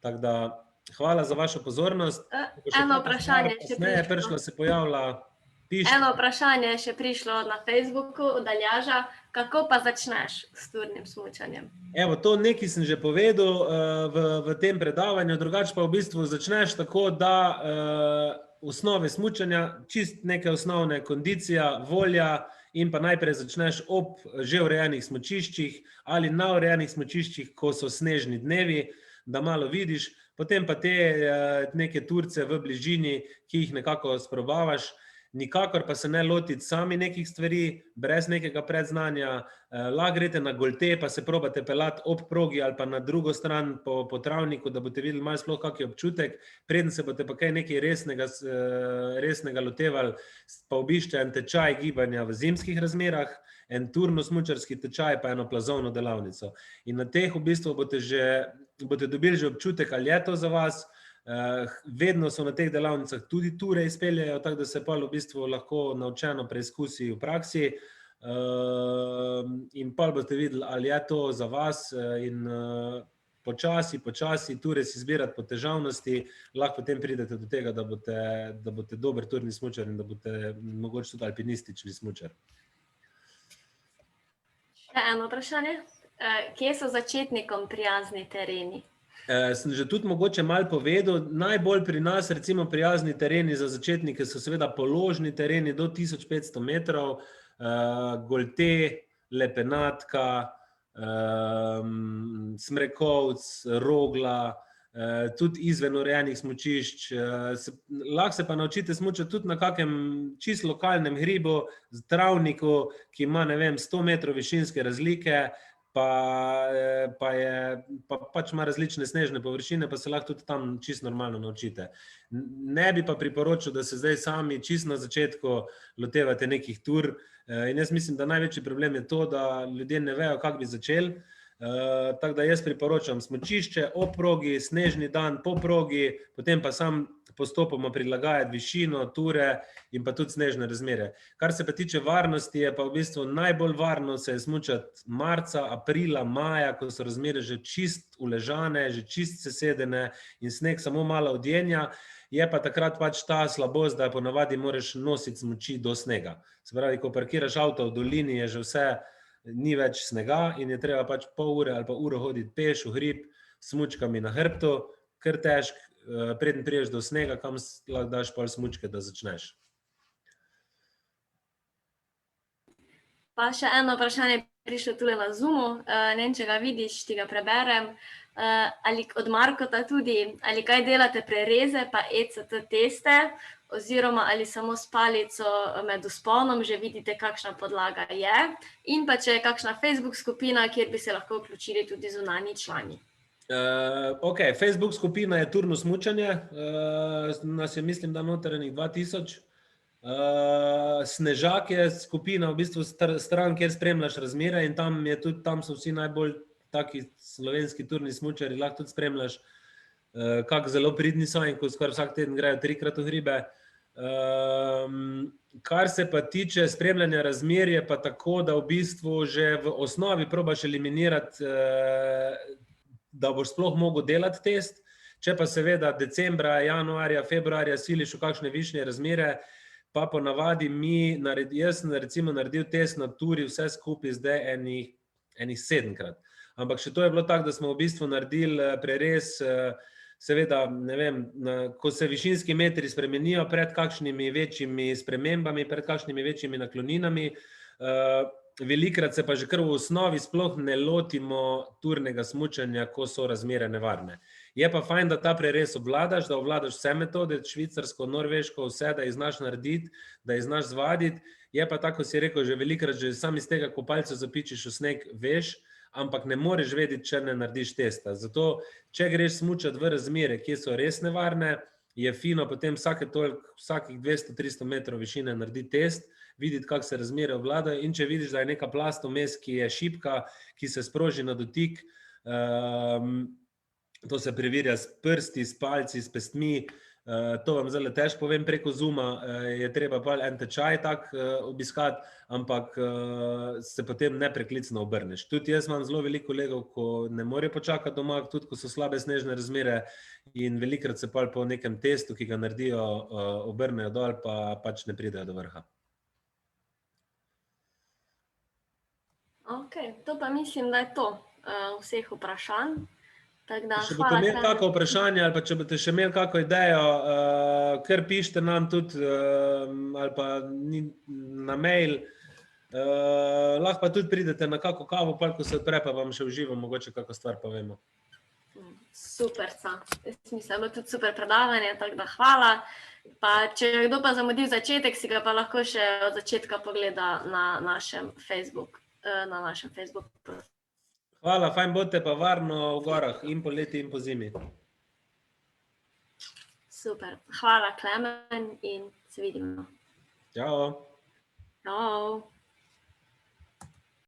Tako da, hvala za vašo pozornost. Eno vprašanje še prišlo. Se pojavlja. Eno vprašanje je še prišlo na Facebooku od Aljaža. Kako pa začneš s turnim smučanjem? Evo, to nekaj sem že povedal v tem predavanju, drugače pa v bistvu začneš tako, da osnove smučanja, čist neke osnovne kondicija, volja in pa najprej začneš ob že urejenih smučiščih ali na urejenih smučiščih, ko so snežni dnevi, da malo vidiš, potem pa te neke turce v bližini, ki jih nekako sprobavaš. Nikakor pa se ne lotiti sami nekih stvari, brez nekega predznanja. Lahko greste na Golte, pa se probate pelati ob progi ali pa na drugo stran po travniku, da boste videli malo sploh kak je občutek. Preden se boste pa kaj nekaj resnega lotevali, pa obiščite en tečaj gibanja v zimskih razmerah, en turno-smučarski tečaj pa eno plazovno delavnico. In na teh v bistvu boste dobili že občutek, ali je to za vas. Vedno so na teh delavnicah tudi ture izpeljajo, tako da se pa v bistvu lahko naučeno preizkusi v praksi in pa boste videli, ali je to za vas in počasi ture si izbirati po težavnosti, lahko potem pridete do tega, da boste dober turni smučar in da boste mogoče tudi alpinistični smučar. Še eno vprašanje. Kje so začetnikom prijazni tereni? Sem že tudi mogoče malo povedal, najbolj pri nas recimo prijazni tereni za začetnike so seveda položni tereni do 1500 metrov, Golte, Lepenatka, Smrekovc, Rogla, tudi izven urejenih smučišč. Lahko se pa naučite smučati tudi na kakem čisto lokalnem hribu, travniku, ki ima, ne vem, 100 metrov višinske razlike, pa pač ima različne snežne površine, pa se lahko tudi tam čisto normalno naučite. Ne bi pa priporočil, da se zdaj sami čisto na začetku lotevate nekih tur. In jaz mislim, da največji problem je to, da ljudje ne vejo, kako bi začeli. Tako da jaz priporočam smučišče, ob progi, snežni dan, po progi, potem pa sam postopoma prilagajati višino, ture in pa tudi snežne razmere. Kar se pa tiče varnosti, je pa v bistvu najbolj varno se je smučati marca, aprila, maja, ko so razmere že čist uležane, že čist sesedene in sneg samo malo odjenja. Je pa takrat pač ta slabost, da ponavadi moraš nositi smuči do snega. Se pravi, ko parkiraš avto v dolini, je že vse, ni več snega in je treba pač pol ure ali pa uro hoditi peš v hrib s smučkami na hrbtu, kar težko, preden priješ do snega, kam lahko daš pol smučke, da začneš. Pa še eno vprašanje je prišlo tule na Zoomu, ne vem, če ga vidiš, ti ga preberem. Ali od Markota tudi, ali kaj delate prereze pa ECT teste, oziroma ali samo s palico med vzponom že vidite, kakšna podlaga je, in pa če je kakšna Facebook skupina, kjer bi se lahko vključili tudi zunanji člani. Ok, Facebook skupina je Turno smučanje, nas je mislim, da noter enih 2000. Snežak je skupina, v bistvu stran, kjer spremljaš razmere in tam so vsi najbolj taki slovenski turni smučari, lahko tudi spremljaš, kako zelo pridni so in ko skoraj vsak teden grejo 3-krat v hribe. Kar se pa tiče spremljanja razmer, je pa tako, da v bistvu že v osnovi probaš eliminirati, da boš sploh mogel delati test. Če pa seveda decembra, januarja, februarja siliš v kakšne višje razmere, pa ponavadi jaz sem recimo naredil test na turi vse skupaj zdaj enih 7-krat. Ampak še to je bilo tako, da smo v bistvu naredili prerez, seveda, ne vem, ko se višinski metri spremenijo pred kakšnimi večjimi spremembami, pred kakšnimi večjimi nakloninami, velikrat se pa že kar v osnovi sploh ne lotimo turnega smučanja, ko so razmere nevarne. Je pa fajn, da ta prerez obvladaš, da obvladaš vse metode, švicarsko, norveško, vse, da jih znaš narediti, da jih znaš zvaditi. Je pa tako, si rekel, že velikrat, že sam iz tega, ko palce zapičiš v sneg, veš, ampak ne moreš vedeti, če ne narediš testa. Zato, če greš smučati v razmere, kje so res nevarne, je fino potem vsakih 200-300 metrov višine narediti test, videti, kako se razmere obvladajo, in če vidiš, da je neka plast vmes, ki je šibka, ki se sproži na dotik, to se preverja s prsti, s palci, s pestmi, to vam zdaj težko povem preko Zooma, je treba pa en tečaj tak obiskati, ampak se potem nepreklicno obrneš. Tudi jaz imam zelo veliko kolegov, ko ne morejo počakati doma, tudi ko so slabe snežne razmere, in velikrat se pa po nekem testu, ki ga naredijo, obrnejo dol, pa pač ne pridejo do vrha. Ok, to pa mislim, da je to vseh vprašanj. Če boste imeli kako vprašanje ali pa če boste še imeli kako idejo, kar pišite nam tudi ali pa na mail, lahko pa tudi pridete na kako kavo, ko se odpre, pa vam še v živo mogoče kako stvar povemo. Superca. Jaz mislim, da je bilo tudi super predavanje, tako da hvala. Pa če kdo pa zamudil začetek, si ga pa lahko še od začetka pogleda na našem Facebook. Hvala, fajn bote pa varno v gorah in poleti in po zimi. Super, hvala Klemen in se vidimo. Čau. Čau.